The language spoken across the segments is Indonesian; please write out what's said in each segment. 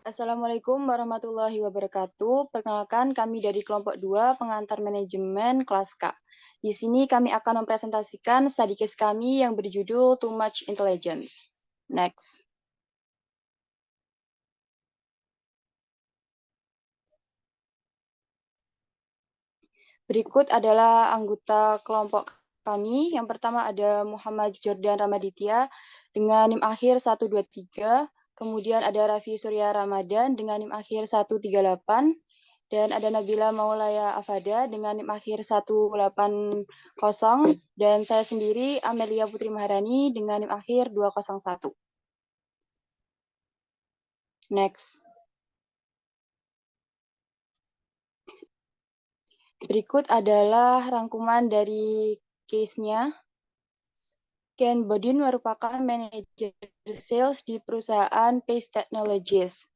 Assalamualaikum warahmatullahi wabarakatuh. Perkenalkan, kami dari kelompok 2 pengantar manajemen kelas K. Di sini kami akan mempresentasikan study case kami yang berjudul Too Much Intelligence. Next. Berikut adalah anggota kelompok kami. Yang pertama ada Muhammad Jordan Ramaditya dengan NIM akhir 123. Kemudian ada Raffi Surya Ramadan dengan NIM akhir 138. Dan ada Nabila Maulaya Afada dengan NIM akhir 180. Dan saya sendiri Amelia Putri Maharani dengan NIM akhir 201. Next. Berikut adalah rangkuman dari case-nya. Ken Bodin merupakan manajer sales di perusahaan Pace Technologies.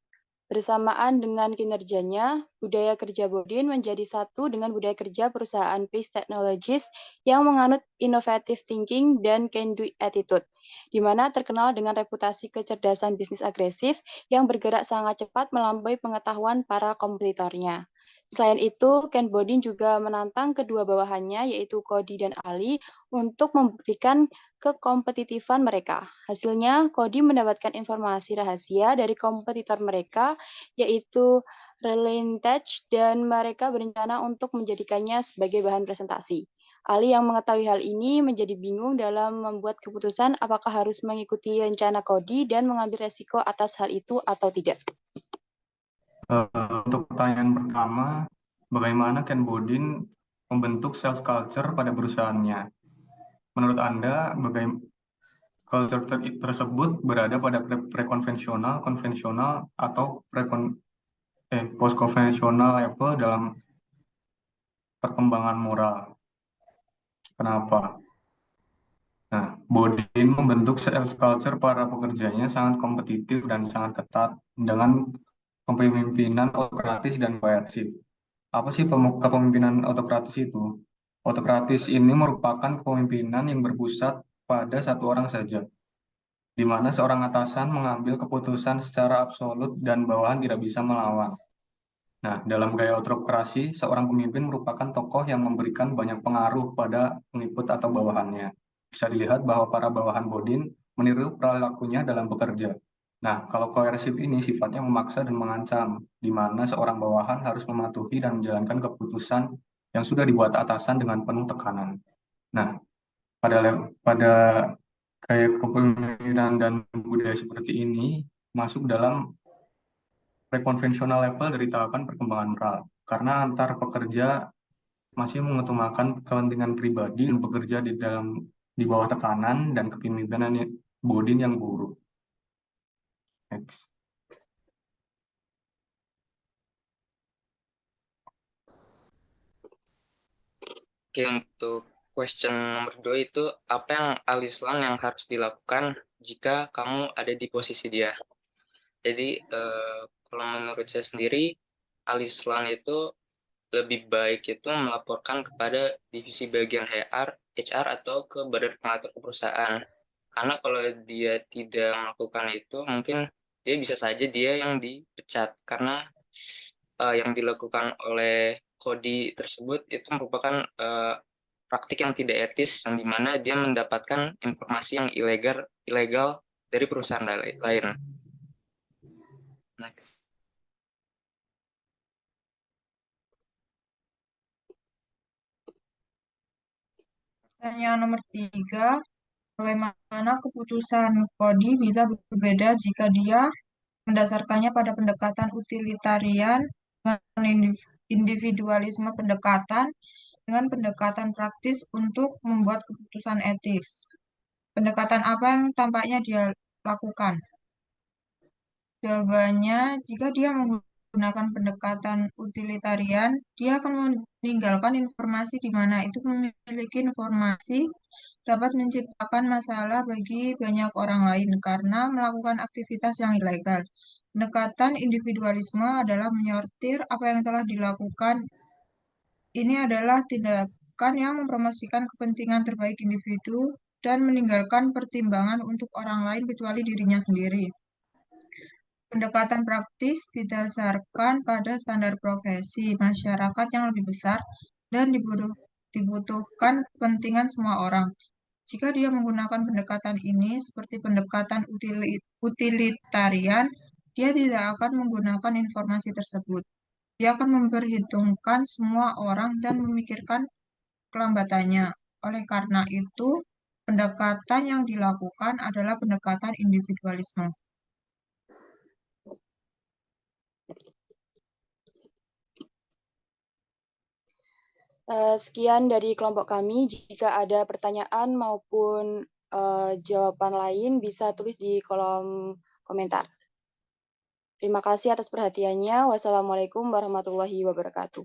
Bersamaan dengan kinerjanya, budaya kerja Bodin menjadi satu dengan budaya kerja perusahaan Pace Technologies yang menganut innovative thinking dan can-do attitude, di mana terkenal dengan reputasi kecerdasan bisnis agresif yang bergerak sangat cepat melampaui pengetahuan para kompetitornya. Selain itu, Ken Bodin juga menantang kedua bawahannya, yaitu Cody dan Ali, untuk membuktikan kekompetitifan mereka. Hasilnya, Cody mendapatkan informasi rahasia dari kompetitor mereka, yaitu Relentage, dan mereka berencana untuk menjadikannya sebagai bahan presentasi. Ali yang mengetahui hal ini menjadi bingung dalam membuat keputusan apakah harus mengikuti rencana Cody dan mengambil resiko atas hal itu atau tidak. Untuk pertanyaan pertama, bagaimana Ken Bodin membentuk sales culture pada perusahaannya? Menurut Anda, bagaimana culture tersebut berada pada pre-konvensional, konvensional, atau post-konvensional level dalam perkembangan moral? Kenapa? Nah, Bodin membentuk sales culture para pekerjanya sangat kompetitif dan sangat ketat dengan kepemimpinan autokratis dan koersif. Apa sih kepemimpinan autokratis itu? Autokratis ini merupakan kepemimpinan yang berpusat pada satu orang saja, di mana seorang atasan mengambil keputusan secara absolut dan bawahan tidak bisa melawan. Nah, dalam gaya autokrasi, seorang pemimpin merupakan tokoh yang memberikan banyak pengaruh pada pengikut atau bawahannya. Bisa dilihat bahwa para bawahan Bodin meniru perilakunya dalam bekerja. Nah, kalau koersif ini sifatnya memaksa dan mengancam, di mana seorang bawahan harus mematuhi dan menjalankan keputusan yang sudah dibuat atasan dengan penuh tekanan. Nah, pada gaya kepemimpinan dan budaya seperti ini masuk dalam prekonvensional level dari tahapan perkembangan moral. Karena antar pekerja masih mengutamakan kepentingan pribadi dan bekerja di bawah tekanan dan kepemimpinan Bodin yang buruk. Next. Oke, untuk question nomor 2 itu, apa yang Alislan yang harus dilakukan jika kamu ada di posisi dia? Jadi, kalau menurut saya sendiri, Alislan itu lebih baik itu melaporkan kepada divisi bagian HR atau ke badan pengatur perusahaan. Karena kalau dia tidak melakukan itu, mungkin dia bisa saja dia yang dipecat. Karena yang dilakukan oleh Kodi tersebut itu merupakan praktik yang tidak etis, yang dimana dia mendapatkan informasi yang ilegal dari perusahaan lain. Next. Pertanyaan nomor 3, bagaimana keputusan Kodi bisa berbeda jika dia mendasarkannya pada pendekatan utilitarian dengan individualisme pendekatan dengan pendekatan praktis untuk membuat keputusan etis. Pendekatan apa yang tampaknya dia lakukan? Jawabannya, jika dia menggunakan pendekatan utilitarian, dia akan meninggalkan informasi di mana itu memiliki informasi dapat menciptakan masalah bagi banyak orang lain karena melakukan aktivitas yang ilegal. Pendekatan individualisme adalah menyortir apa yang telah dilakukan. Ini adalah tindakan yang mempromosikan kepentingan terbaik individu dan meninggalkan pertimbangan untuk orang lain kecuali dirinya sendiri. Pendekatan praktis didasarkan pada standar profesi masyarakat yang lebih besar dan dibutuhkan kepentingan semua orang. Jika dia menggunakan pendekatan ini seperti pendekatan utilitarian, dia tidak akan menggunakan informasi tersebut. Dia akan memperhitungkan semua orang dan memikirkan kelambatannya. Oleh karena itu, pendekatan yang dilakukan adalah pendekatan individualisme. Sekian dari kelompok kami. Jika ada pertanyaan maupun jawaban lain, bisa tulis di kolom komentar. Terima kasih atas perhatiannya. Wassalamualaikum warahmatullahi wabarakatuh.